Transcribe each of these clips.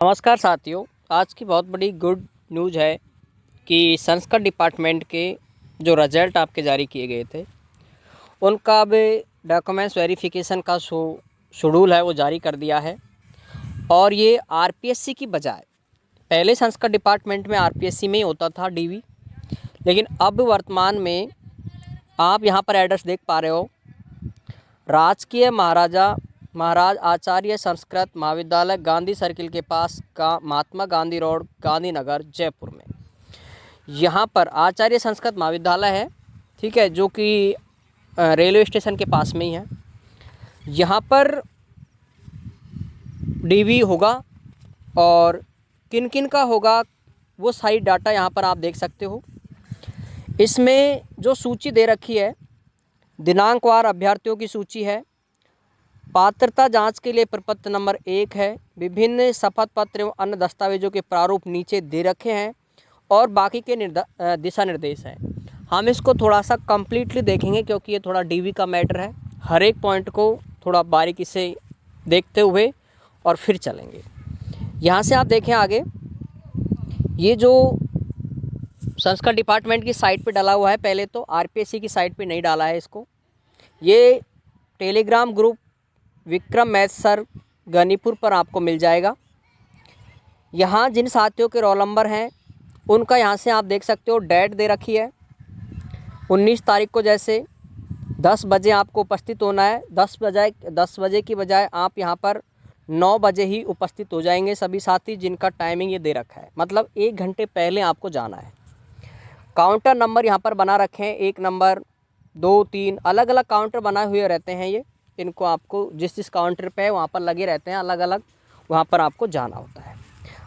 नमस्कार साथियों। आज की बहुत बड़ी गुड न्यूज़ है कि संस्कृत डिपार्टमेंट के जो रिजल्ट आपके जारी किए गए थे उनका अब डॉक्यूमेंट्स वेरिफिकेशन का शेड्यूल है वो जारी कर दिया है। और ये आरपीएससी की बजाय पहले संस्कृत डिपार्टमेंट में आरपीएससी में ही होता था डीवी, लेकिन अब वर्तमान में आप यहाँ पर एड्रेस देख पा रहे हो, राजकीय महाराज आचार्य संस्कृत महाविद्यालय गांधी सर्किल के पास का महात्मा गांधी रोड गांधीनगर जयपुर में। यहाँ पर आचार्य संस्कृत महाविद्यालय है, ठीक है, जो कि रेलवे स्टेशन के पास में ही है। यहाँ पर डीवी होगा और किन किन का होगा वो सारी डाटा यहाँ पर आप देख सकते हो। इसमें जो सूची दे रखी है, दिनांकवार अभ्यर्थियों की सूची है, पात्रता जांच के लिए प्रपत्र नंबर 1 है, विभिन्न शपथ पत्र एवं अन्य दस्तावेजों के प्रारूप नीचे दे रखे हैं और बाकी के दिशा निर्देश हैं। हम इसको थोड़ा सा कंप्लीटली देखेंगे क्योंकि ये थोड़ा डीवी का मैटर है। हर एक पॉइंट को थोड़ा बारीकी से देखते हुए और फिर चलेंगे। यहाँ से आप देखें आगे, ये जो संस्कृत डिपार्टमेंट की साइट पे डाला हुआ है, पहले तो आरपीएससी की साइट पे नहीं डाला है इसको। ये telegram group Vikram math sir गनीपुर पर आपको मिल जाएगा। यहाँ जिन साथियों के रोल नंबर हैं उनका यहाँ से आप देख सकते हो, डेट दे रखी है 19 तारीख को, जैसे 10 बजे आपको उपस्थित होना है। 10 बजे की बजाय आप यहाँ पर 9 बजे ही उपस्थित हो जाएंगे सभी साथी, जिनका टाइमिंग ये दे रखा है, मतलब 1 घंटे पहले आपको जाना है। काउंटर नंबर यहाँ पर बना रखे हैं, 1 नंबर 2 3 अलग अलग काउंटर बनाए हुए रहते हैं। ये इनको आपको जिस काउंटर पे है वहाँ पर लगे रहते हैं अलग अलग, वहाँ पर आपको जाना होता है।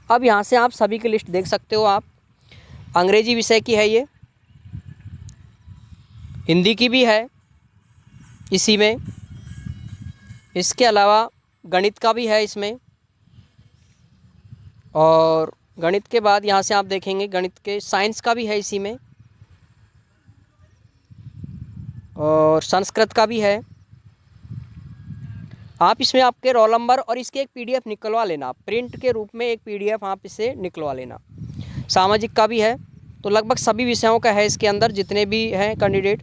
अब यहाँ से आप सभी की लिस्ट देख सकते हो। आप अंग्रेजी विषय की है, ये हिंदी की भी है इसी में, इसके अलावा गणित का भी है इसमें। और गणित के बाद यहाँ से आप देखेंगे गणित के साइंस का भी है इसी में, और संस्कृत का भी है। आप इसमें आपके रोल नंबर और इसके एक पीडीएफ निकलवा लेना, प्रिंट के रूप में एक पीडीएफ आप इसे निकलवा लेना। सामाजिक का भी है, तो लगभग सभी विषयों का है इसके अंदर जितने भी हैं कैंडिडेट।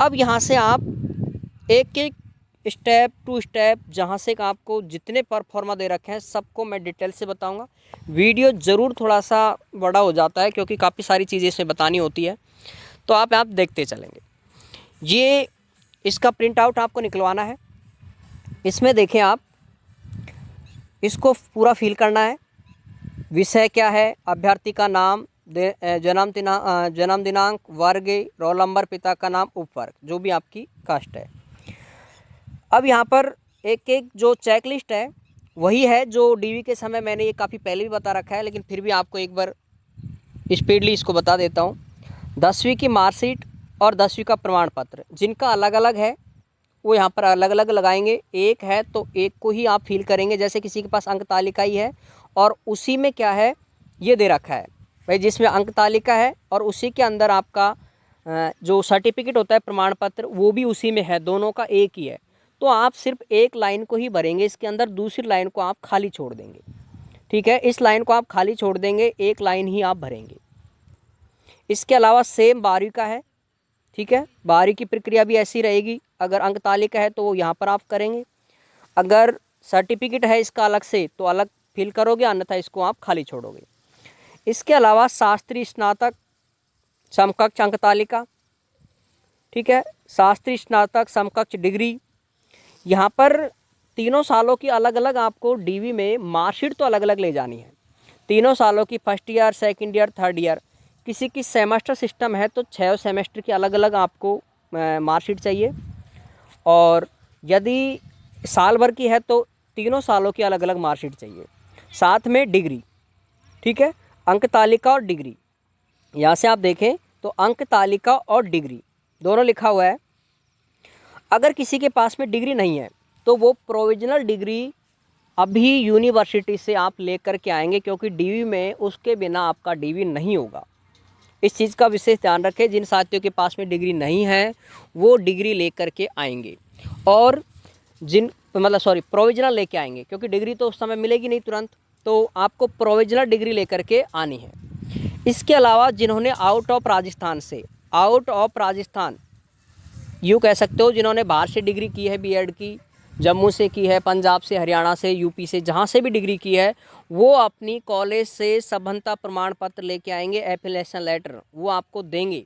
अब यहाँ से आप एक एक स्टेप टू स्टेप, जहाँ से आपको जितने परफॉर्मा दे रखे हैं सबको मैं डिटेल से बताऊँगा। वीडियो ज़रूर थोड़ा सा बड़ा हो जाता है क्योंकि काफ़ी सारी चीज़ें इसमें बतानी होती है, तो आप देखते चलेंगे। ये इसका प्रिंट आउट आपको निकलवाना है। इसमें देखें आप, इसको पूरा फिल करना है। विषय क्या है, अभ्यर्थी का नाम, जन्म दिनांक, वर्ग, रोल नंबर, पिता का नाम, उपवर्ग, जो भी आपकी कास्ट है। अब यहाँ पर एक एक जो चेक लिस्ट है वही है जो डीवी के समय मैंने ये काफ़ी पहले भी बता रखा है, लेकिन फिर भी आपको एक बार स्पीडली इसको बता देता हूँ। 10वीं की मार्कशीट और 10वीं का प्रमाण पत्र जिनका अलग अलग है वो यहाँ पर अलग अलग लगाएंगे। एक है तो एक को ही आप फिल करेंगे, जैसे किसी के पास अंक तालिका ही है और उसी में क्या है ये दे रखा है भाई, जिसमें अंक तालिका है और उसी के अंदर आपका जो सर्टिफिकेट होता है प्रमाण पत्र वो भी उसी में है, दोनों का एक ही है। तो आप सिर्फ एक लाइन को ही भरेंगे इसके अंदर, दूसरी लाइन को आप खाली छोड़ देंगे, ठीक है। इस लाइन को आप खाली छोड़ देंगे, एक लाइन ही आप भरेंगे। इसके अलावा सेम 12वीं का है, ठीक है। 12वीं की प्रक्रिया भी ऐसी रहेगी, अगर अंक तालिका है तो वो यहाँ पर आप करेंगे, अगर सर्टिफिकेट है इसका अलग से तो अलग फिल करोगे, अन्यथा इसको आप खाली छोड़ोगे। इसके अलावा शास्त्री स्नातक समकक्ष अंक तालिका, ठीक है, शास्त्री स्नातक समकक्ष डिग्री। यहाँ पर तीनों सालों की अलग अलग आपको डीवी में मार्कशीट तो अलग अलग ले जानी है। तीनों सालों की, first year, second year, third year. किसी की सेमेस्टर सिस्टम है तो 6 सेमेस्टर की अलग अलग आपको मार्कशीट चाहिए, और यदि साल भर की है तो तीनों सालों की अलग अलग मार्कशीट चाहिए। साथ में डिग्री, ठीक है, अंक तालिका और डिग्री। यहाँ से आप देखें तो अंक तालिका और डिग्री दोनों लिखा हुआ है। अगर किसी के पास में डिग्री नहीं है तो वो प्रोविजनल डिग्री अभी यूनिवर्सिटी से आप लेकर के आएंगे, क्योंकि डीवी में उसके बिना आपका डीवी नहीं होगा। इस चीज़ का विशेष ध्यान रखें, जिन साथियों के पास में डिग्री नहीं है वो डिग्री लेकर के आएंगे, और प्रोविजनल लेके आएंगे, क्योंकि डिग्री तो उस समय मिलेगी नहीं तुरंत। तो आपको प्रोविजनल डिग्री लेकर के आनी है। इसके अलावा जिन्होंने आउट ऑफ राजस्थान यूँ कह सकते हो, जिन्होंने बाहर से डिग्री की है बीएड की, जम्मू से की है, पंजाब से, हरियाणा से, यूपी से, जहाँ से भी डिग्री की है, वो अपनी कॉलेज से सभ्यता प्रमाण पत्र लेके आएंगे, एफिलिएशन लेटर वो आपको देंगे।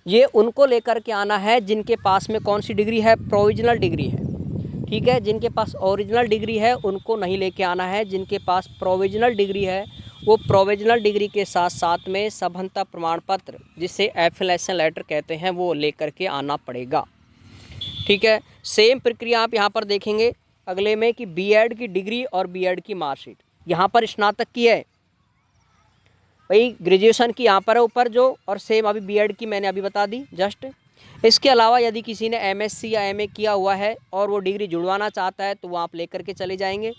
ये उनको लेकर के आना है जिनके पास में कौन सी डिग्री है, प्रोविजनल डिग्री है। ठीक है, जिनके पास ओरिजिनल डिग्री है उनको नहीं लेके आना है, जिनके पास प्रोविजनल डिग्री है वो प्रोविजनल डिग्री के साथ साथ में सभ्यता प्रमाण पत्र, जिसे एफिलिएशन लेटर कहते हैं, वो लेकर के आना पड़ेगा। ठीक है, सेम प्रक्रिया आप यहाँ पर देखेंगे अगले में कि बीएड की डिग्री और बीएड की मार्कशीट। यहाँ पर स्नातक की है भाई, ग्रेजुएशन की यहाँ पर है ऊपर जो, और सेम अभी बीएड की मैंने अभी बता दी जस्ट। इसके अलावा यदि किसी ने एमएससी या एमए किया हुआ है और वो डिग्री जुड़वाना चाहता है तो वो आप लेकर के चले जाएंगे,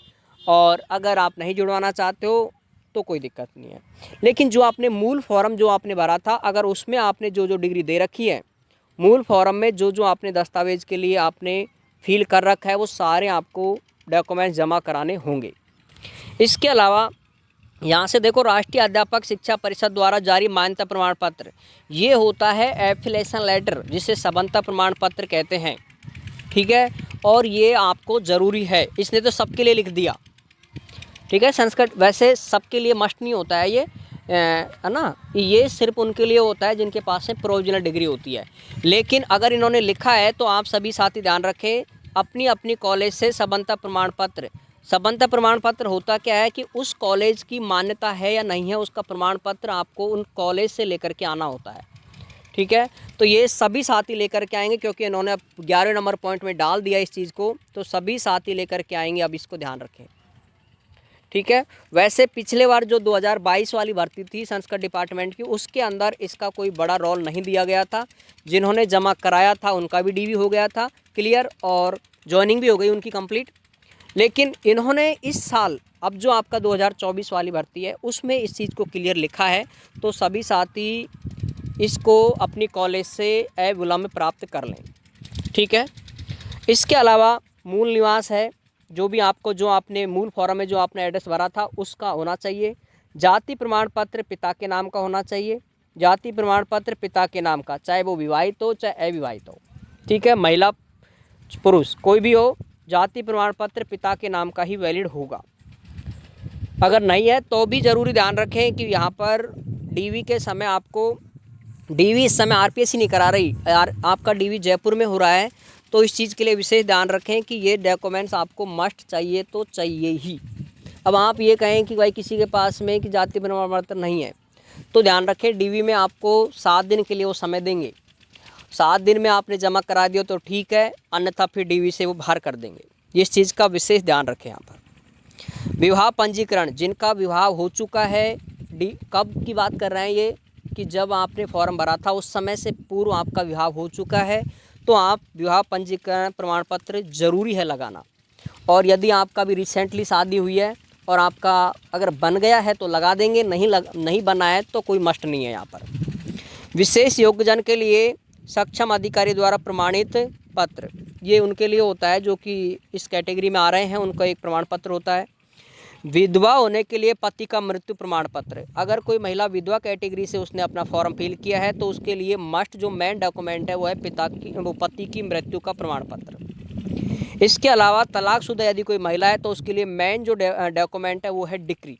और अगर आप नहीं जुड़वाना चाहते हो तो कोई दिक्कत नहीं है। लेकिन जो आपने मूल फॉर्म जो आपने भरा था, अगर उसमें आपने जो जो डिग्री दे रखी है, मूल फॉर्म में जो जो आपने दस्तावेज़ के लिए आपने फिल कर रखा है, वो सारे आपको डॉक्यूमेंट्स जमा कराने होंगे। इसके अलावा यहाँ से देखो, राष्ट्रीय अध्यापक शिक्षा परिषद द्वारा जारी मान्यता प्रमाण पत्र, ये होता है एफिलिएशन लेटर, जिसे सभ्यता प्रमाण पत्र कहते हैं। ठीक है, और ये आपको ज़रूरी है, इसने तो सबके लिए लिख दिया। ठीक है, संस्कृत वैसे सबके लिए मस्ट नहीं होता है ये, है ना, ये सिर्फ उनके लिए होता है जिनके पास में प्रोविजनल डिग्री होती है। लेकिन अगर इन्होंने लिखा है तो आप सभी साथी ध्यान रखें, अपनी अपनी कॉलेज से सभ्यता प्रमाण पत्र होता क्या है कि उस कॉलेज की मान्यता है या नहीं है, उसका प्रमाण पत्र आपको उन कॉलेज से लेकर के आना होता है। ठीक है, तो ये सभी साथी लेकर के आएंगे, क्योंकि इन्होंने अब 11 नंबर पॉइंट में डाल दिया इस चीज़ को, तो सभी साथी लेकर के आएंगे, अब इसको ध्यान रखें। ठीक है, वैसे पिछले बार जो 2022 वाली भर्ती थी संस्कृत डिपार्टमेंट की, उसके अंदर इसका कोई बड़ा रोल नहीं दिया गया था। जिन्होंने जमा कराया था उनका भी डीवी हो गया था क्लियर, और ज्वाइनिंग भी हो गई उनकी कंप्लीट। लेकिन इन्होंने इस साल अब जो आपका 2024 वाली भर्ती है उसमें इस चीज़ को क्लियर लिखा है, तो सभी साथी इसको अपनी कॉलेज से अविलंब प्राप्त कर लें। ठीक है, इसके अलावा मूल निवास है, जो भी आपको, जो आपने मूल फॉर्म में जो आपने एड्रेस भरा था उसका होना चाहिए। जाति प्रमाण पत्र पिता के नाम का होना चाहिए, जाति प्रमाण पत्र पिता के नाम का, चाहे वो विवाहित हो चाहे अविवाहित हो। ठीक है, महिला पुरुष कोई भी हो, जाति प्रमाण पत्र पिता के नाम का ही वैलिड होगा। अगर नहीं है तो भी ज़रूरी ध्यान रखें कि यहाँ पर डीवी के समय आपको, डीवी इस समय आरपीएससी नहीं करा रही, आपका डीवी जयपुर में हो रहा है, तो इस चीज़ के लिए विशेष ध्यान रखें कि ये डॉक्यूमेंट्स आपको मस्ट चाहिए तो चाहिए ही। अब आप ये कहें कि भाई किसी के पास में कि जाति प्रमाण पत्र नहीं है, तो ध्यान रखें डीवी में आपको 7 दिन के लिए वो समय देंगे। 7 दिन में आपने जमा करा दिया तो ठीक है, अन्यथा फिर डीवी से वो बाहर कर देंगे। इस चीज़ का विशेष ध्यान रखें। यहाँ पर विवाह पंजीकरण, जिनका विवाह हो चुका है, कब की बात कर रहे हैं ये, कि जब आपने फॉर्म भरा था उस समय से पूर्व आपका विवाह हो चुका है, तो आप विवाह पंजीकरण प्रमाण पत्र ज़रूरी है लगाना। और यदि आपका भी रिसेंटली शादी हुई है और आपका अगर बन गया है तो लगा देंगे, नहीं बना है तो कोई मस्ट नहीं है। यहाँ पर विशेष योग्यजन के लिए सक्षम अधिकारी द्वारा प्रमाणित पत्र, ये उनके लिए होता है जो कि इस कैटेगरी में आ रहे हैं, उनका एक प्रमाण पत्र होता है। विधवा होने के लिए पति का मृत्यु प्रमाण पत्र, अगर कोई महिला विधवा कैटेगरी से उसने अपना फॉर्म फिल किया है तो उसके लिए मस्ट जो मेन डॉक्यूमेंट है वो है पति की मृत्यु का प्रमाण पत्र। इसके अलावा तलाकशुदा यदि कोई महिला है तो उसके लिए मेन जो डॉक्यूमेंट है वो है डिक्री।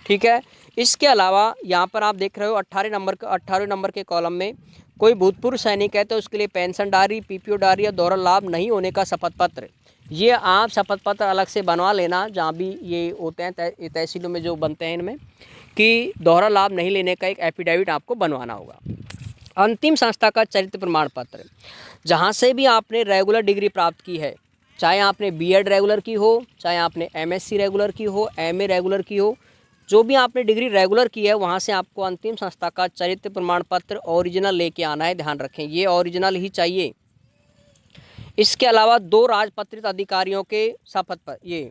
ठीक है, इसके अलावा यहाँ पर आप देख रहे हो 18 नंबर के कॉलम में कोई भूतपूर्व सैनिक है तो उसके लिए पेंशन डायरी, पीपीओ डायरी या दोहरा लाभ नहीं होने का शपथ पत्र, ये आप शपथ पत्र अलग से बनवा लेना, जहाँ भी ये होते हैं तहसीलों में जो बनते हैं इनमें, कि दोहरा लाभ नहीं लेने का एक एफिडेविट आपको बनवाना होगा। अंतिम संस्था का चरित्र प्रमाण पत्र, जहाँ से भी आपने रेगुलर डिग्री प्राप्त की है, चाहे आपने बीएड रेगुलर की हो, चाहे आपने एमएससी रेगुलर की हो, एमए रेगुलर की हो, जो भी आपने डिग्री रेगुलर की है वहाँ से आपको अंतिम संस्था का चरित्र प्रमाण पत्र ओरिजिनल लेके आना है। ध्यान रखें ये ओरिजिनल ही चाहिए। इसके अलावा 2 राजपत्रित अधिकारियों के शपथ पर, ये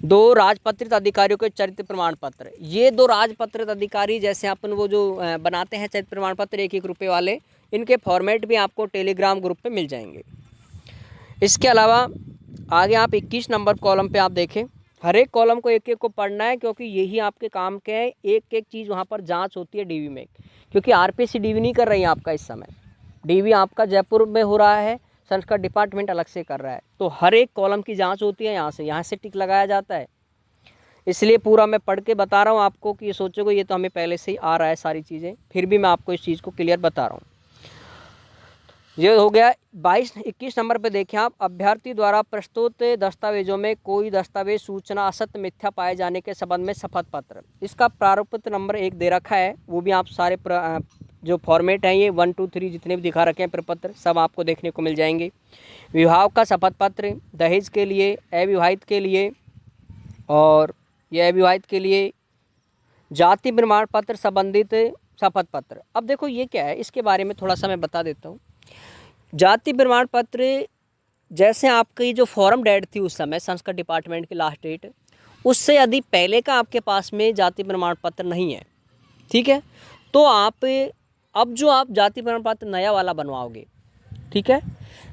2 राजपत्रित अधिकारियों के चरित्र प्रमाण पत्र, ये 2 राजपत्रित अधिकारी जैसे अपन वो जो बनाते हैं चरित्र प्रमाण पत्र 1-1 रुपये वाले, इनके फॉर्मेट भी आपको टेलीग्राम ग्रुप पे मिल जाएंगे। इसके अलावा आगे आप 21 नंबर कॉलम पे आप देखें, हर एक कॉलम को एक एक को पढ़ना है, क्योंकि यही आपके काम के हैं। एक एक चीज़ वहाँ पर जांच होती है डीवी में, क्योंकि आरपीसी डीवी नहीं कर रही है आपका इस समय। डीवी आपका जयपुर में हो रहा है, संस्कृत डिपार्टमेंट अलग से कर रहा है। तो हर एक कॉलम की जांच होती है, यहाँ से टिक लगाया जाता है। इसलिए पूरा मैं पढ़ के बता रहा हूँ आपको कि ये सोचोगे ये तो हमें पहले से ही आ रहा है सारी चीज़ें, फिर भी मैं आपको इस चीज़ को क्लियर बता रहा हूँ। ये हो गया। 21 नंबर पे देखें आप, अभ्यर्थी द्वारा प्रस्तुत दस्तावेजों में कोई दस्तावेज सूचना असत्य मिथ्या पाए जाने के संबंध में शपथ पत्र। इसका प्रारूप नंबर 1 दे रखा है, वो भी आप सारे जो फॉर्मेट हैं ये 1 2 3 जितने भी दिखा रखे हैं प्रपत्र सब आपको देखने को मिल जाएंगे। विवाह का शपथ पत्र, दहेज के लिए, अविवाहित के लिए, और ये अविवाहित के लिए जाति प्रमाण पत्र संबंधित शपथ पत्र। अब देखो ये क्या है, इसके बारे में थोड़ा सा मैं बता देता हूँ। जाति प्रमाण पत्र, जैसे आपकी जो फॉर्म डेट थी उस समय संस्कृत डिपार्टमेंट की लास्ट डेट, उससे यदि पहले का आपके पास में जाति प्रमाण पत्र नहीं है, ठीक है, तो आप अब जो आप जाति प्रमाण पत्र नया वाला बनवाओगे, ठीक है,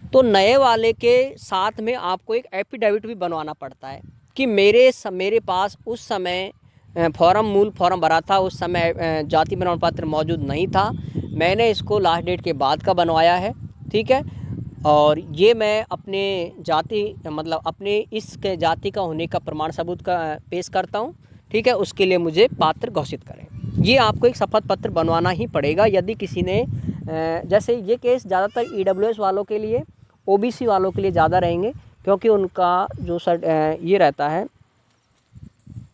तो नए वाले के साथ में आपको एक एफिडेविट भी बनवाना पड़ता है कि मेरे पास उस समय मूल फॉर्म भरा था, उस समय जाति प्रमाण पत्र मौजूद नहीं था, मैंने इसको लास्ट डेट के बाद का बनवाया है, ठीक है, और ये मैं अपने जाति मतलब अपने इस जाति का होने का प्रमाण सबूत का पेश करता हूँ, ठीक है, उसके लिए मुझे पात्र घोषित करें। ये आपको एक शपथ पत्र बनवाना ही पड़ेगा। यदि किसी ने जैसे ये केस ज़्यादातर ईडब्ल्यूएस वालों के लिए, ओबीसी वालों के लिए ज़्यादा रहेंगे, क्योंकि उनका जो ये रहता है,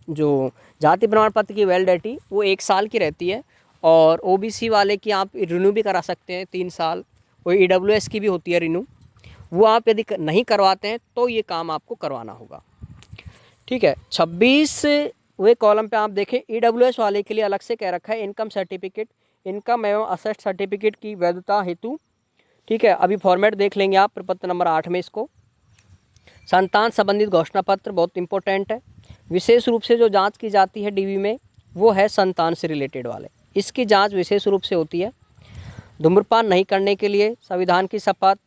जो जाति प्रमाण पत्र की वैलिडिटी वो 1 साल की रहती है, और ओबीसी वाले की आप रिन्यू भी करा सकते हैं 3 साल, और ईडब्ल्यूएस की भी होती है रिन्यू, वो आप यदि नहीं करवाते हैं तो ये काम आपको करवाना होगा, ठीक है। 26वें कॉलम पे आप देखें, ईडब्ल्यूएस वाले के लिए अलग से कह रखा है इनकम सर्टिफिकेट, इनकम एवं असेट सर्टिफिकेट की वैधता हेतु, ठीक है। अभी फॉर्मेट देख लेंगे आप प्रपत्र नंबर 8 में इसको। संतान संबंधित घोषणा पत्र बहुत इंपॉर्टेंट है। विशेष रूप से जो जांच की जाती है डीवी में वो है संतान से रिलेटेड वाले, इसकी जांच विशेष रूप से होती है। धूम्रपान नहीं करने के लिए संविधान की शपथ,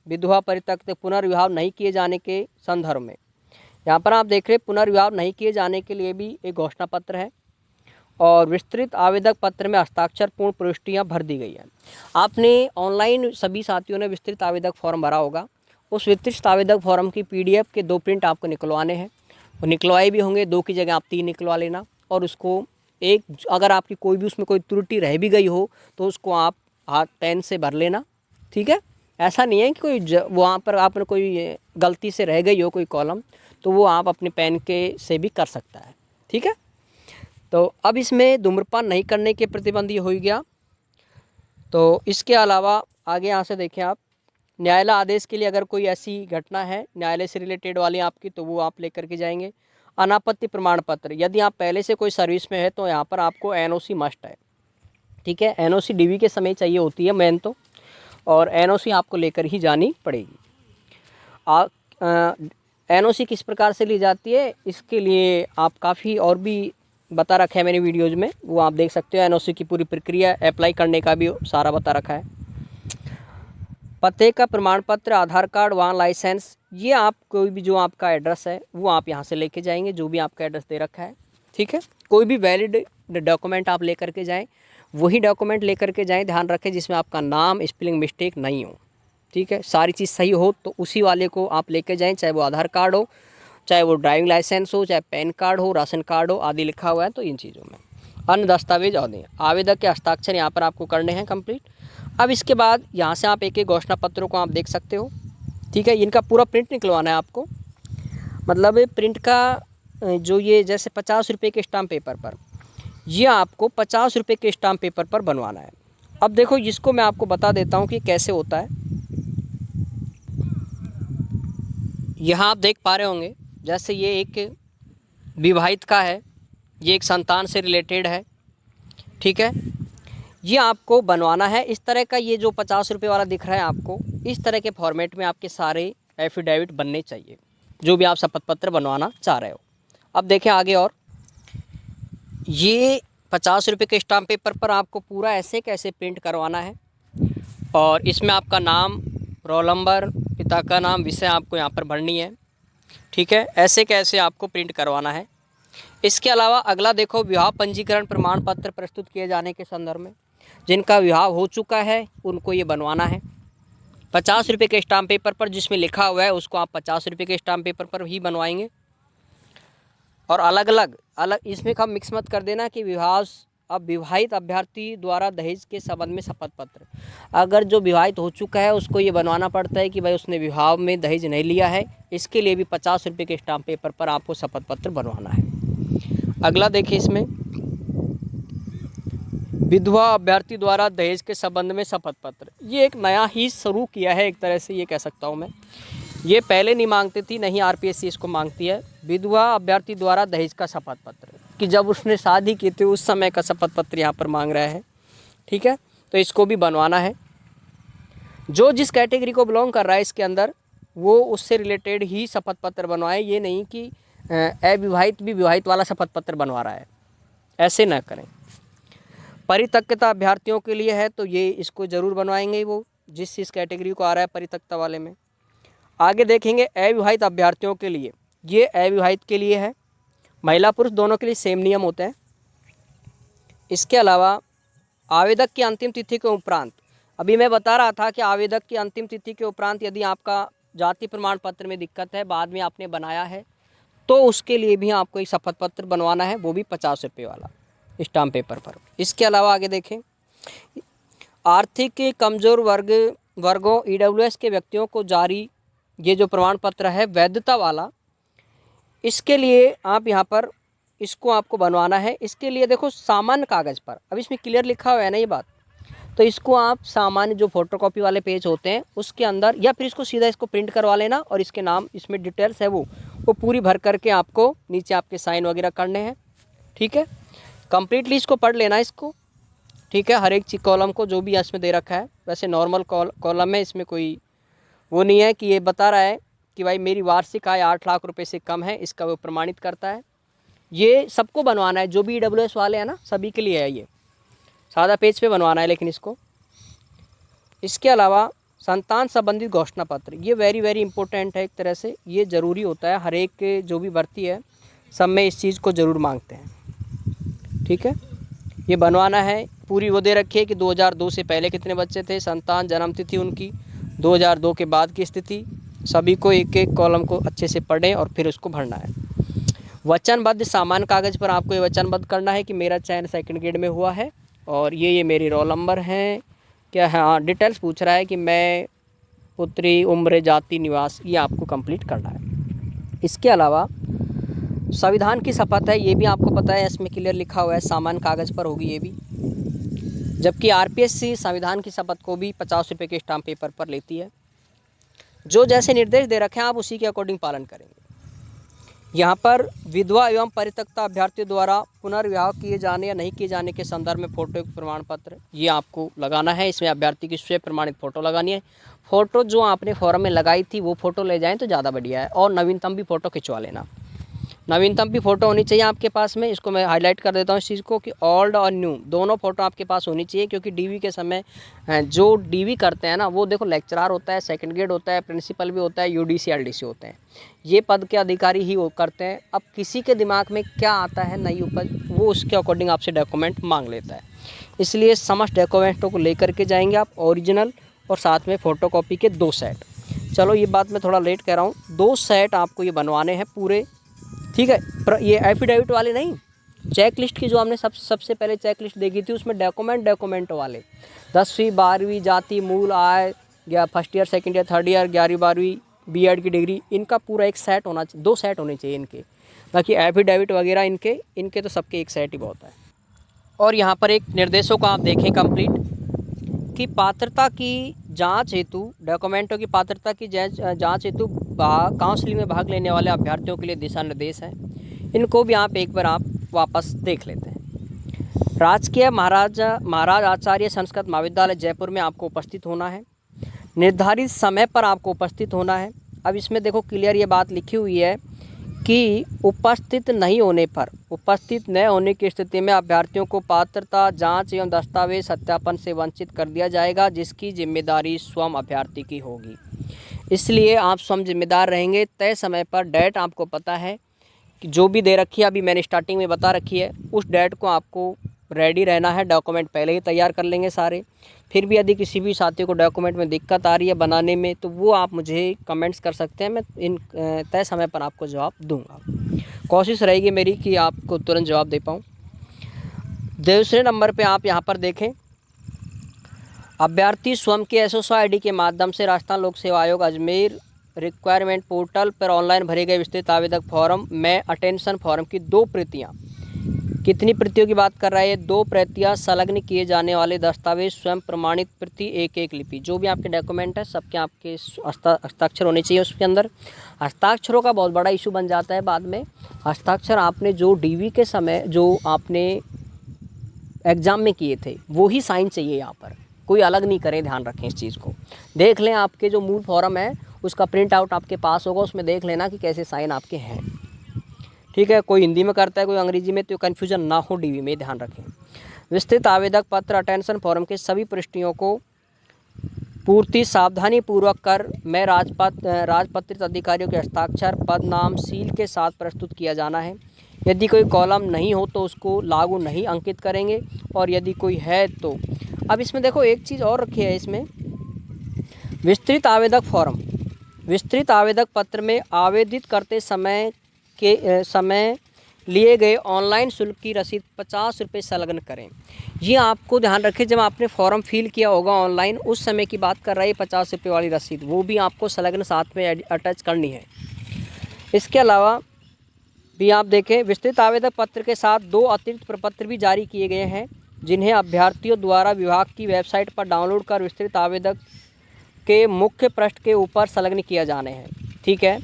विधवा परित्यक्त, पुनर्विवाह नहीं किए जाने के संदर्भ में, यहाँ पर आप देख रहे हैं पुनर्विवाह नहीं किए जाने के लिए भी एक घोषणा पत्र है, और विस्तृत आवेदक पत्र में हस्ताक्षर पूर्ण प्रविष्टियाँ भर दी गई है। आपने ऑनलाइन सभी साथियों ने विस्तृत आवेदक फॉर्म भरा होगा, उस विस्तृत आवेदक फॉर्म की PDF के 2 प्रिंट आपको निकलवाने हैं, वो निकलवाए भी होंगे, 2 की जगह आप 3 निकलवा लेना, और उसको एक अगर आपकी कोई भी उसमें कोई त्रुटि रह भी गई हो तो उसको आप हाथ पेन से भर लेना, ठीक है। ऐसा नहीं है कि कोई वहाँ पर आपने कोई गलती से रह गई हो कोई कॉलम, तो वो आप अपने पेन के से भी कर सकता है, ठीक है। तो अब इसमें धूम्रपान नहीं करने के प्रतिबंध ये हो गया। तो इसके अलावा आगे यहाँ से देखें आप, न्यायालय आदेश के लिए अगर कोई ऐसी घटना है न्यायालय से रिलेटेड वाली आपकी, तो वो आप लेकर के जाएंगे। अनापत्ति प्रमाण पत्र, यदि आप पहले से कोई सर्विस में है तो यहाँ पर आपको NOC मस्ट है, ठीक है। NOC डीवी के समय चाहिए होती है मेन तो, और NOC आपको लेकर ही जानी पड़ेगी। NOC किस प्रकार से ली जाती है, इसके लिए आप काफ़ी और भी बता रखा है मैंने वीडियोज़ में, वो आप देख सकते हो। NOC की पूरी प्रक्रिया, अप्लाई करने का भी सारा बता रखा है। पते का प्रमाण पत्र, आधार कार्ड, वाहन लाइसेंस, ये आप कोई भी जो आपका एड्रेस है वो आप यहाँ से लेके जाएंगे, जो भी आपका एड्रेस दे रखा है, ठीक है। कोई भी वैलिड डॉक्यूमेंट आप लेकर के जाएँ, वही डॉक्यूमेंट लेकर के जाएं, ध्यान रखें जिसमें आपका नाम स्पेलिंग मिस्टेक नहीं हो, ठीक है, सारी चीज़ सही हो तो उसी वाले को आप लेकर जाएं, चाहे वो आधार कार्ड हो, चाहे वो ड्राइविंग लाइसेंस हो, चाहे पैन कार्ड हो, राशन कार्ड हो आदि लिखा हुआ है तो इन चीज़ों में। अन्य दस्तावेज और दें, आवेदक के हस्ताक्षर यहाँ पर आपको करने हैं कंप्लीट। अब इसके बाद यहाँ से आप एक एक घोषणा पत्रों को आप देख सकते हो, ठीक है। इनका पूरा प्रिंट निकलवाना है आपको, मतलब प्रिंट का जो ये जैसे 50 रुपये के स्टाम्प पेपर पर, ये आपको 50 रुपये के स्टाम्प पेपर पर बनवाना है। अब देखो इसको मैं आपको बता देता हूँ कि कैसे होता है। यहाँ आप देख पा रहे होंगे, जैसे ये एक विवाहित का है, ये एक संतान से रिलेटेड है, ठीक है। ये आपको बनवाना है इस तरह का, ये जो 50 रुपये वाला दिख रहा है आपको, इस तरह के फॉर्मेट में आपके सारे एफिडेविट बनने चाहिए, जो भी आप शपथ पत्र बनवाना चाह रहे हो। अब देखें आगे, और ये 50 रुपये के स्टाम्प पेपर पर आपको पूरा ऐसे कैसे प्रिंट करवाना है, और इसमें आपका नाम, रोल नंबर, पिता का नाम, विषय आपको यहाँ पर भरनी है, ठीक है, ऐसे कैसे आपको प्रिंट करवाना है। इसके अलावा अगला देखो, विवाह पंजीकरण प्रमाण पत्र प्रस्तुत किए जाने के संदर्भ में जिनका विवाह हो चुका है उनको ये बनवाना है। 50 रुपये के स्टाम्प पेपर पर जिसमें लिखा हुआ है उसको आप 50 रुपये के स्टाम्प पेपर पर ही बनवाएंगे। और अलग अलग इसमें कब मिक्स मत कर देना कि विवाहित अभ्यर्थी द्वारा दहेज के संबंध में शपथ पत्र। अगर जो विवाहित हो चुका है उसको ये बनवाना पड़ता है कि भाई उसने विवाह में दहेज नहीं लिया है, इसके लिए भी 50 रुपये के स्टाम्प पेपर पर आपको शपथ पत्र बनवाना है। अगला देखिए, इसमें विधवा अभ्यर्थी द्वारा दहेज के संबंध में शपथ पत्र, ये एक नया ही शुरू किया है, एक तरह से ये कह सकता हूँ मैं। ये पहले नहीं मांगती थी, नहीं आरपीएससी इसको मांगती है। विधवा अभ्यर्थी द्वारा दहेज का शपथ पत्र कि जब उसने शादी की थी उस समय का शपथ पत्र यहाँ पर मांग रहा है। ठीक है, तो इसको भी बनवाना है। जो जिस कैटेगरी को बिलोंग कर रहा है इसके अंदर वो उससे रिलेटेड ही शपथ पत्र बनवाए, ये नहीं कि अविवाहित भी विवाहित वाला शपथ पत्र बनवा रहा है, ऐसे ना करें। परिपक्वता अभ्यर्थियों के लिए है तो ये इसको ज़रूर बनवाएंगे वो जिस कैटेगरी को आ रहा है परिपक्वता वाले में। आगे देखेंगे अविवाहित अभ्यर्थियों के लिए, ये अविवाहित के लिए है, महिला पुरुष दोनों के लिए सेम नियम होते हैं। इसके अलावा आवेदक की अंतिम तिथि के उपरांत, अभी मैं बता रहा था कि आवेदक की अंतिम तिथि के उपरांत यदि आपका जाति प्रमाण पत्र में दिक्कत है, बाद में आपने बनाया है, तो उसके लिए भी आपको एक शपथ पत्र बनवाना है, वो भी 50 रुपये वाला स्टाम्प पेपर पर। इसके अलावा आगे देखें, आर्थिक कमज़ोर वर्गों ईडब्ल्यूएस के व्यक्तियों को जारी ये जो प्रमाण पत्र है वैधता वाला, इसके लिए आप यहाँ पर इसको आपको बनवाना है। इसके लिए देखो सामान्य कागज़ पर, अब इसमें क्लियर लिखा हुआ है ना ये बात, तो इसको आप सामान्य जो फोटोकॉपी वाले पेज होते हैं उसके अंदर, या फिर इसको सीधा इसको प्रिंट करवा लेना और इसके नाम इसमें डिटेल्स है वो पूरी भर करके आपको नीचे आपके साइन वगैरह करने हैं। ठीक है, कंप्लीटली इसको पढ़ लेना इसको। ठीक है, हर एक चीज कॉलम को जो भी इसमें दे रखा है, वैसे नॉर्मल कॉलम है, इसमें कोई वो नहीं है कि ये बता रहा है कि भाई मेरी वार्षिक आय 8 लाख रुपए से कम है, इसका वो प्रमाणित करता है। ये सबको बनवाना है, जो भी ईडब्ल्यूएस वाले हैं ना सभी के लिए है, ये सादा पेज पे बनवाना है लेकिन इसको। इसके अलावा संतान संबंधित घोषणा पत्र, ये वेरी इंपॉर्टेंट है, एक तरह से ये ज़रूरी होता है, हर एक जो भी भर्ती है सब में इस चीज़ को ज़रूर मांगते हैं। ठीक है, ये बनवाना है। पूरी वो दे रखी है कि 2002 से पहले कितने बच्चे थे, संतान, जन्म तिथि उनकी, 2002 के बाद की स्थिति, सभी को एक एक कॉलम को अच्छे से पढ़ें और फिर उसको भरना है। वचनबद्ध सामान्य कागज़ पर आपको ये वचनबद्ध करना है कि मेरा चयन सेकंड ग्रेड में हुआ है और ये मेरे रोल नंबर हैं, क्या है, हाँ डिटेल्स पूछ रहा है कि मैं पुत्री, उम्र, जाति, निवास, ये आपको कंप्लीट करना है। इसके अलावा संविधान की शपथ है, ये भी आपको पता है, इसमें क्लियर लिखा हुआ है सामान्य कागज़ पर होगी ये भी। जबकि आरपीएससी संविधान की शपथ को भी 50 रुपये के स्टाम्प पेपर पर लेती है। जो जैसे निर्देश दे रखे हैं आप उसी के अकॉर्डिंग पालन करेंगे। यहाँ पर विधवा एवं परित्यक्ता अभ्यर्थियों द्वारा पुनर्विवाह किए जाने या नहीं किए जाने के संदर्भ में फोटो प्रमाण पत्र ये आपको लगाना है। इसमें अभ्यर्थी की स्वयं प्रमाणित फ़ोटो लगानी है। फ़ोटो जो आपने फॉर्म में लगाई थी वो फ़ोटो ले जाएं तो ज़्यादा बढ़िया है, और नवीनतम भी फ़ोटो खिंचवा लेना। नवीनतम भी फ़ोटो होनी चाहिए आपके पास में। इसको मैं हाईलाइट कर देता हूँ इस चीज़ को कि ओल्ड और न्यू दोनों फ़ोटो आपके पास होनी चाहिए, क्योंकि डीवी के समय जो डीवी करते हैं ना वो देखो लेक्चरार होता है, सेकंड ग्रेड होता है, प्रिंसिपल भी होता है, यूडीसी एलडीसी होते हैं, ये पद के अधिकारी ही वो करते हैं। अब किसी के दिमाग में क्या आता है नई उपज, वो उसके अकॉर्डिंग आपसे डॉक्यूमेंट मांग लेता है। इसलिए समस्त डॉक्यूमेंटों को लेकर के जाएंगे आप, ओरिजिनल और साथ में फ़ोटोकॉपी के 2 सेट। चलो ये बात मैं थोड़ा लेट कह रहा हूँ, 2 सेट आपको ये बनवाने हैं पूरे। ठीक है, ये एफिडेविट वाले नहीं, चेक लिस्ट की जो हमने सबसे पहले चेक लिस्ट देखी थी उसमें डॉक्यूमेंट वाले 10वीं 12वीं जाति, मूल, आय, या first year, second year, third year, 11वीं 12वीं, बीएड की डिग्री, इनका पूरा एक सेट होना चाहिए, 2 सेट होने चाहिए इनके। बाकी एफिडेविट वगैरह इनके तो सबके एक सेट ही बहुत है। और यहाँ पर एक निर्देशों को आप देखें कंप्लीट कि पात्रता की जांच हेतु, डॉक्यूमेंटों की पात्रता की जांच हेतु काउंसलिंग में भाग लेने वाले अभ्यर्थियों के लिए दिशा निर्देश हैं। इनको भी आप एक बार आप वापस देख लेते हैं। राजकीय महाराज आचार्य संस्कृत महाविद्यालय जयपुर में आपको उपस्थित होना है, निर्धारित समय पर आपको उपस्थित होना है। अब इसमें देखो क्लियर ये बात लिखी हुई है कि उपस्थित नहीं होने पर, उपस्थित न होने की स्थिति में अभ्यर्थियों को पात्रता जांच एवं दस्तावेज सत्यापन से वंचित कर दिया जाएगा, जिसकी जिम्मेदारी स्वयं अभ्यर्थी की होगी। इसलिए आप स्वयं जिम्मेदार रहेंगे। तय समय पर डेट आपको पता है कि जो भी दे रखी है, अभी मैंने स्टार्टिंग में बता रखी है, उस डेट को आपको रेडी रहना है। डॉक्यूमेंट पहले ही तैयार कर लेंगे सारे। फिर भी यदि किसी भी साथी को डॉक्यूमेंट में दिक्कत आ रही है बनाने में, तो वो आप मुझे कमेंट्स कर सकते हैं, मैं इन तय समय पर आपको जवाब दूंगा। कोशिश रहेगी मेरी कि आपको तुरंत जवाब दे पाऊँ। दूसरे नंबर पे आप यहाँ पर देखें, अभ्यर्थी स्वयं के SSO ID के माध्यम से राजस्थान लोक सेवा आयोग अजमेर रिक्वायरमेंट पोर्टल पर ऑनलाइन भरे गए विस्तृत आवेदक फॉर्म में अटेंशन फॉर्म की 2 प्रतियाँ, कितनी प्रतियों की बात कर रहा है ये, 2 प्रतियाँ संलग्न किए जाने वाले दस्तावेज स्वयं प्रमाणित प्रति 1-1 लिपि। जो भी आपके डॉक्यूमेंट है सबके आपके हस्ताक्षर होने चाहिए उसके अंदर। हस्ताक्षरों का बहुत बड़ा इशू बन जाता है बाद में। हस्ताक्षर आपने जो DV के समय जो आपने एग्ज़ाम में किए थे वो ही साइन चाहिए, यहाँ पर कोई अलग नहीं करें, ध्यान रखें इस चीज़ को। देख लें आपके जो मूल फॉर्म है उसका प्रिंट आउट आपके पास होगा, उसमें देख लेना कि कैसे साइन आपके हैं। ठीक है, कोई हिंदी में करता है कोई अंग्रेजी में, तो कन्फ्यूजन ना हो DV में, ध्यान रखें। विस्तृत आवेदक पत्र अटेंशन फॉर्म के सभी पृष्ठों को पूर्ति सावधानी पूर्वक कर मैं राजपत्रित अधिकारियों के हस्ताक्षर पद नाम सील के साथ प्रस्तुत किया जाना है। यदि कोई कॉलम नहीं हो तो उसको लागू नहीं अंकित करेंगे, और यदि कोई है तो। अब इसमें देखो एक चीज़ और रखी है इसमें, विस्तृत आवेदक फॉर्म, विस्तृत आवेदक पत्र में आवेदित करते समय लिए गए ऑनलाइन शुल्क की रसीद 50 रुपये संलग्न करें। ये आपको ध्यान रखें, जब आपने फॉर्म फिल किया होगा ऑनलाइन उस समय की बात कर रहा है 50 रुपये वाली रसीद, वो भी आपको संलग्न साथ में अटैच करनी है। इसके अलावा भी आप देखें, विस्तृत आवेदक पत्र के साथ 2 अतिरिक्त प्रपत्र भी जारी किए गए हैं, जिन्हें अभ्यर्थियों द्वारा विभाग की वेबसाइट पर डाउनलोड कर विस्तृत आवेदक के मुख्य पृष्ठ के ऊपर संलग्न किया जाने हैं। ठीक है,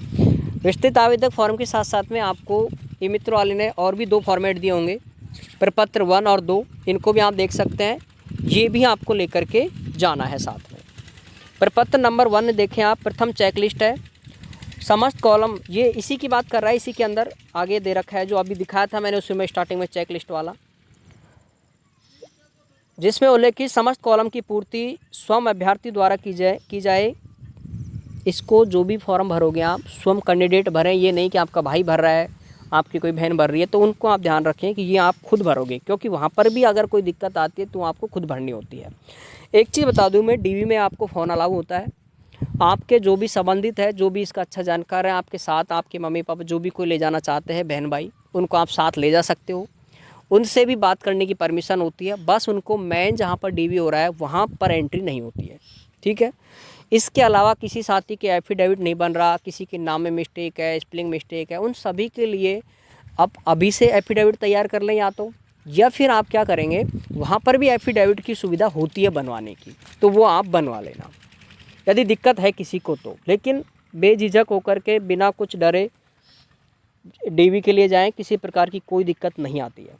विस्तृत आवेदक फॉर्म के साथ साथ में आपको ई-मित्र वाले ने और भी 2 फॉर्मेट दिए होंगे, प्रपत्र 1 और 2, इनको भी आप देख सकते हैं, ये भी आपको लेकर के जाना है साथ में। प्रपत्र नंबर 1 देखें आप, प्रथम चेकलिस्ट है, समस्त कॉलम, ये इसी की बात कर रहा है, इसी के अंदर आगे दे रखा है जो अभी दिखाया था मैंने उसमें स्टार्टिंग में चेकलिस्ट वाला, जिसमें उल्लेखित समस्त कॉलम की पूर्ति स्वयं अभ्यर्थी द्वारा की जाए। इसको जो भी फॉर्म भरोगे आप स्वयं कैंडिडेट भरें, ये नहीं कि आपका भाई भर रहा है, आपकी कोई बहन भर रही है, तो उनको आप ध्यान रखें कि ये आप खुद भरोगे, क्योंकि वहाँ पर भी अगर कोई दिक्कत आती है तो आपको खुद भरनी होती है। एक चीज़ बता दूँ मैं, DV में आपको फ़ोन अलाउ होता है, आपके जो भी संबंधित है, जो भी इसका अच्छा जानकार है, आपके साथ आपके मम्मी पापा जो भी कोई ले जाना चाहते हैं, बहन भाई, उनको आप साथ ले जा सकते हो, उनसे भी बात करने की परमिशन होती है। बस उनको मेन जहाँ पर DV हो रहा है वहाँ पर एंट्री नहीं होती है। ठीक है, इसके अलावा किसी साथी के एफिडेविट नहीं बन रहा, किसी के नाम में मिस्टेक है, स्पेलिंग मिस्टेक है, उन सभी के लिए आप अभी से एफिडेविट तैयार कर लें या फिर आप क्या करेंगे, वहाँ पर भी एफिडेविट की सुविधा होती है बनवाने की, तो वो आप बनवा लेना यदि दिक्कत है किसी को तो। लेकिन बेझिझक होकर के बिना कुछ डरे DV के लिए जाएं, किसी प्रकार की कोई दिक्कत नहीं आती है।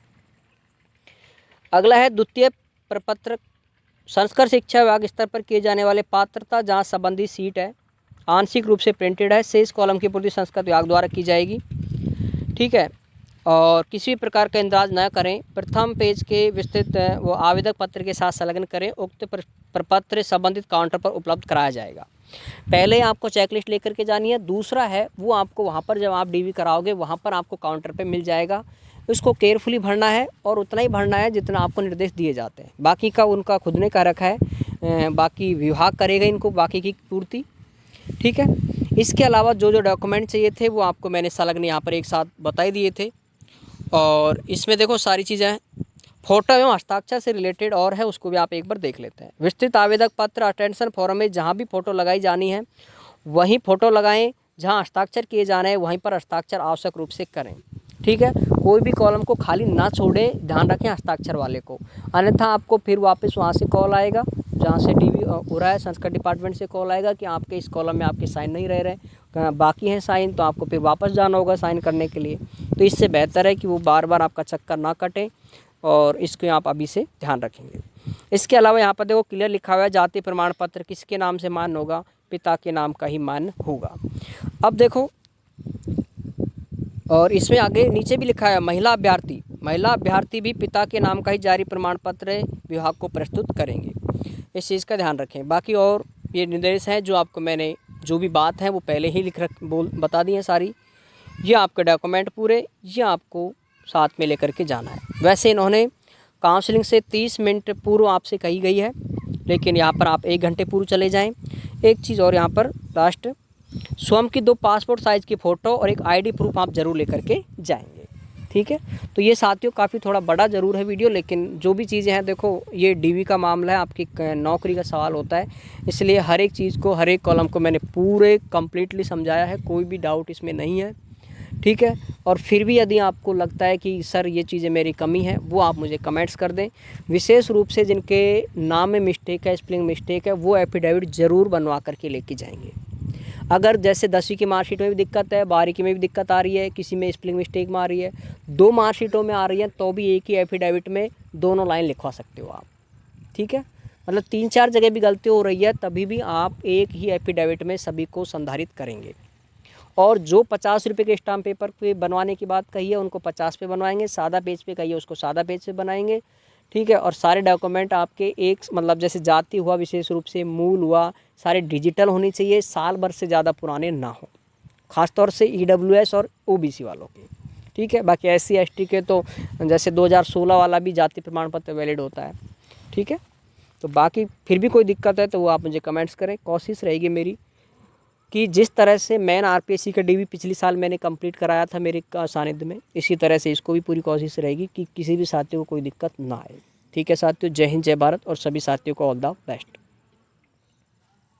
अगला है द्वितीय प्रपत्र, संस्कृत शिक्षा विभाग स्तर पर किए जाने वाले पात्रता जांच संबंधी सीट है, आंशिक रूप से प्रिंटेड है, शेष कॉलम की पूर्ति संस्कृत विभाग द्वारा की जाएगी। ठीक है, और किसी भी प्रकार का इंतजार न करें, प्रथम पेज के विस्तृत वो आवेदक पत्र के साथ संलग्न करें, उक्त प्रपत्र संबंधित काउंटर पर उपलब्ध कराया जाएगा। पहले आपको चेकलिस्ट लेकर के जानी है, दूसरा है वो आपको वहाँ पर जब आप DV कराओगे वहाँ पर आपको काउंटर पे मिल जाएगा, उसको केयरफुली भरना है और उतना ही भरना है जितना आपको निर्देश दिए जाते हैं, बाकी का उनका खुद ने कर रखा है, बाकी विभाग करेगा इनको बाकी की पूर्ति। ठीक है, इसके अलावा जो जो डॉक्यूमेंट चाहिए थे वो आपको मैंने संलग्न यहाँ पर एक साथ बता ही दिए थे, और इसमें देखो सारी चीज़ें हैं, फोटो एवं हस्ताक्षर से रिलेटेड और है, उसको भी आप एक बार देख लेते हैं। विस्तृत आवेदक पत्र अटेंशन फॉर्म में जहाँ भी फ़ोटो लगाई जानी है वहीं फ़ोटो लगाएं, जहाँ हस्ताक्षर किए जाने हैं वहीं पर हस्ताक्षर आवश्यक रूप से करें। ठीक है, कोई भी कॉलम को खाली ना छोड़े, ध्यान रखें हस्ताक्षर वाले को, अन्यथा आपको फिर वापस वहाँ से कॉल आएगा जहाँ से DV हो रहा है, संस्कृत डिपार्टमेंट से कॉल आएगा कि आपके इस कॉलम में आपके साइन नहीं रह रहे, बाकी हैं साइन, तो आपको फिर वापस जाना होगा साइन करने के लिए। तो इससे बेहतर है कि वो बार बार आपका चक्कर ना कटे, और इसको आप अभी से ध्यान रखेंगे। इसके अलावा यहाँ पर देखो क्लियर लिखा हुआ है, जाति प्रमाण पत्र किसके नाम से मान्य होगा, पिता के नाम का ही मान्य होगा। अब देखो, और इसमें आगे नीचे भी लिखा है महिला अभ्यर्थी भी पिता के नाम का ही जारी प्रमाण पत्र विभाग को प्रस्तुत करेंगे, इस चीज़ का ध्यान रखें। बाकी और ये निर्देश हैं जो आपको मैंने जो भी बात है वो पहले ही बता दी है सारी। ये आपके डॉक्यूमेंट पूरे, ये आपको साथ में लेकर के जाना है। वैसे इन्होंने काउंसलिंग से 30 मिनट पूर्व आपसे कही गई है, लेकिन यहाँ पर आप 1 घंटे पूर्व चले जाएं। एक चीज़ और यहाँ पर लास्ट, स्वयं की 2 पासपोर्ट साइज़ की फ़ोटो और एक आईडी प्रूफ आप ज़रूर लेकर के जाएंगे। ठीक है, तो ये साथियों काफ़ी थोड़ा बड़ा ज़रूर है वीडियो, लेकिन जो भी चीज़ें हैं, देखो ये डीवी का मामला है, आपकी नौकरी का सवाल होता है, इसलिए हर एक चीज़ को, हर एक कॉलम को मैंने पूरे कम्प्लीटली समझाया है, कोई भी डाउट इसमें नहीं है। ठीक है, और फिर भी यदि आपको लगता है कि सर ये चीज़ें मेरी कमी है, वो आप मुझे कमेंट्स कर दें। विशेष रूप से जिनके नाम में मिस्टेक है, स्पेलिंग मिस्टेक है, वो एफिडेविट ज़रूर बनवा करके लेके जाएंगे। अगर जैसे 10वीं की मार्कशीट में भी दिक्कत है, 12वीं की में भी दिक्कत आ रही है, किसी में स्पेलिंग मिस्टेक में आ रही है, 2 मार्कशीटों में आ रही है, तो भी एक ही एफिडेविट में दोनों लाइन लिखवा सकते हो आप। ठीक है, मतलब 3-4 जगह भी गलती हो रही है, तभी भी आप एक ही एफिडेविट में सभी को संधारित करेंगे। और जो 50 रुपये के स्टाम्प पेपर पे बनवाने की बात कही है, उनको 50 पे बनवाएंगे, सादा पेज पे कही है उसको सादा पेज पे बनाएंगे। ठीक है, और सारे डॉक्यूमेंट आपके एक मतलब जैसे जाति हुआ, विशेष रूप से मूल हुआ, सारे डिजिटल होनी चाहिए, साल भर से ज़्यादा पुराने ना हो, ख़ासतौर से EWS और OBC वालों के। ठीक है, बाकी SC ST के तो जैसे 2016 वाला भी जाति प्रमाण पत्र वैलिड होता है। ठीक है, तो बाकी फिर भी कोई दिक्कत है तो वो आप मुझे कमेंट्स करें। कोशिश रहेगी मेरी कि जिस तरह से मैन RPSC का DV पिछले साल मैंने कंप्लीट कराया था मेरे सानिध्य में, इसी तरह से इसको भी पूरी कोशिश रहेगी कि किसी भी साथियों को कोई दिक्कत ना आए। ठीक है साथियों, जय हिंद, जय भारत, और सभी साथियों को ऑल द बेस्ट।